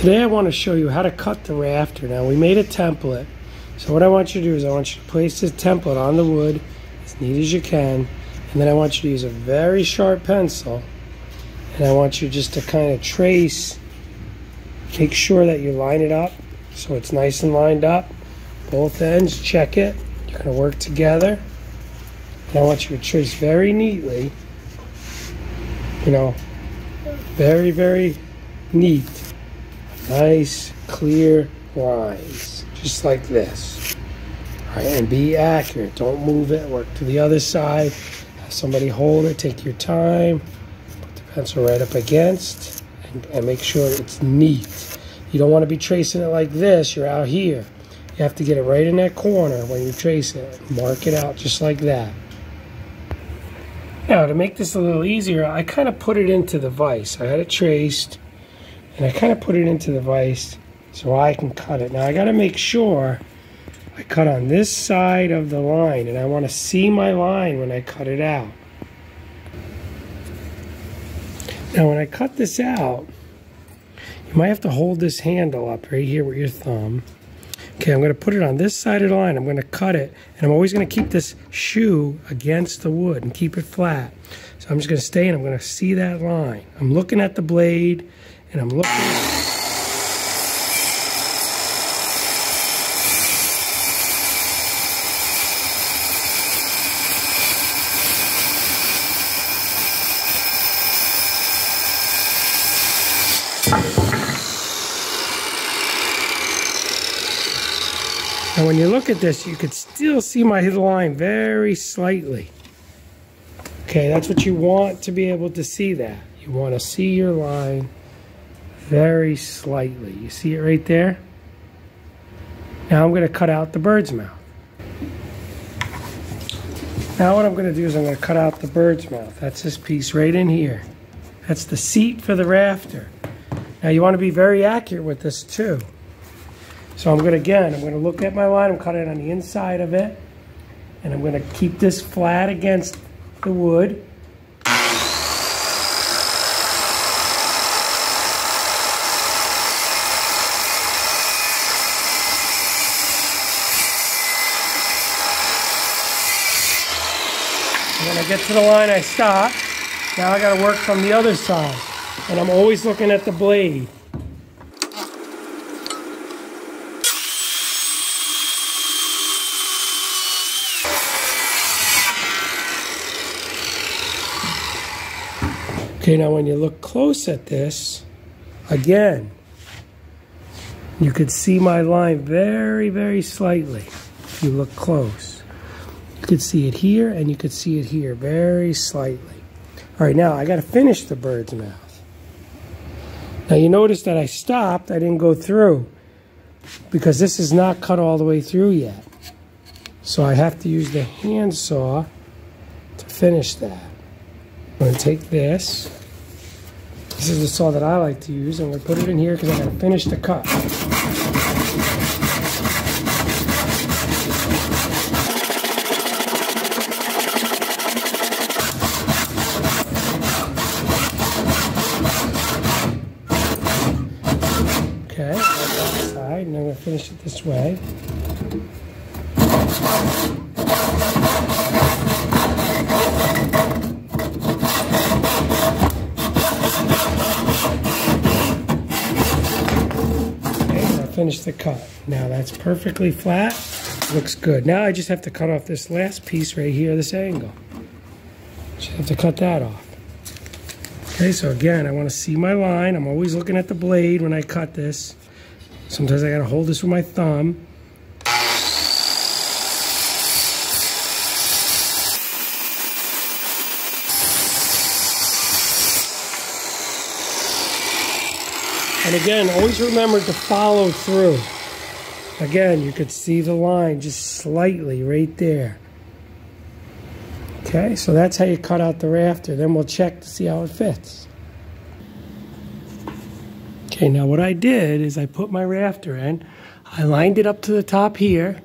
Today I want to show you how to cut the rafter. Now we made a template, so what I want you to do is I want you to place this template on the wood as neat as you can, and then I want you to use a very sharp pencil, and I want you just to kind of trace, make sure that you line it up so it's nice and lined up, both ends, check it, you're going to work together, and I want you to trace very neatly, you know, very, very neat. Nice, clear lines, just like this. All right, and be accurate. Don't move it. Work to the other side. Have somebody hold it. Take your time. Put the pencil right up against, and make sure it's neat. You don't want to be tracing it like this. You're out here. You have to get it right in that corner when you trace it. Mark it out just like that. Now, to make this a little easier, I kind of put it into the vise. I had it traced, and I kind of put it into the vise so I can cut it. Now I got to make sure I cut on this side of the line, and I want to see my line when I cut it out. Now when I cut this out, you might have to hold this handle up right here with your thumb. Okay, I'm going to put it on this side of the line. I'm going to cut it, and I'm always going to keep this shoe against the wood and keep it flat. So I'm just going to stay, and I'm going to see that line. I'm looking at the blade, and I'm looking. And when you look at this, you could still see my line very slightly. Okay, that's what you want to be able to see that. You want to see your line very slightly. You see it right there? Now I'm going to cut out the bird's mouth. Now what I'm going to do is I'm going to cut out the bird's mouth. That's this piece right in here. That's the seat for the rafter. Now you want to be very accurate with this too. So I'm going to look at my line. I'm cutting it on the inside of it. And I'm going to keep this flat against the wood. When I get to the line, I stop. Now I got to work from the other side. And I'm always looking at the blade. Okay, now when you look close at this, again, you could see my line very, very slightly if you look close. You could see it here, and you could see it here very slightly. All right, now I got to finish the bird's mouth. Now you notice that I stopped. I didn't go through because this is not cut all the way through yet. So I have to use the handsaw to finish that. I'm going to take this. This is the saw that I like to use. I'm going to put it in here because I got to finish the cut. Okay, that side, and I'm going to finish it this way. Finish the cut. Now that's perfectly flat. Looks good. Now I just have to cut off this last piece right here, this angle. Just have to cut that off. Okay, so again, I want to see my line. I'm always looking at the blade when I cut this. Sometimes I got to hold this with my thumb. And again, always remember to follow through. Again, you could see the line just slightly right there. Okay, so that's how you cut out the rafter. Then we'll check to see how it fits. Okay, now what I did is I put my rafter in. I lined it up to the top here.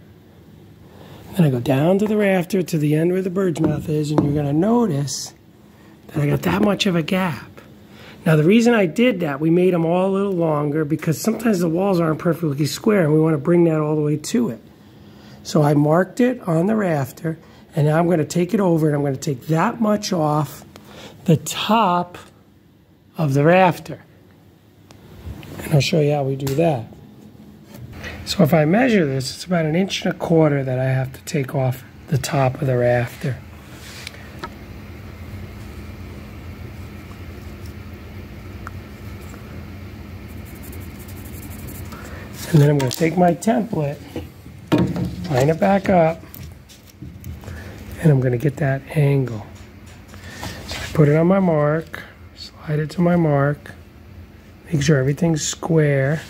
Then I go down to the rafter to the end where the bird's mouth is, and you're going to notice that I got that much of a gap. Now the reason I did that, we made them all a little longer because sometimes the walls aren't perfectly square and we want to bring that all the way to it. So I marked it on the rafter, and now I'm going to take it over and I'm going to take that much off the top of the rafter. And I'll show you how we do that. So if I measure this, it's about 1.25 inches that I have to take off the top of the rafter. And then I'm going to take my template, line it back up, and I'm going to get that angle. So I put it on my mark, slide it to my mark, make sure everything's square,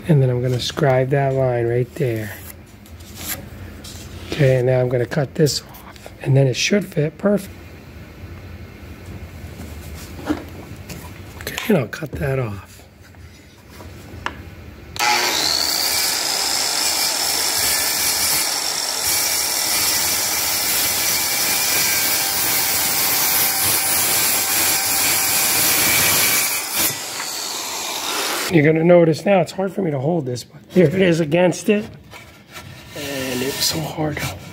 and then I'm going to scribe that line right there. Okay, and now I'm going to cut this off, and then it should fit perfect. Okay, and I'll cut that off. You're going to notice now, it's hard for me to hold this, but here it is against it. And it's so hard to hold.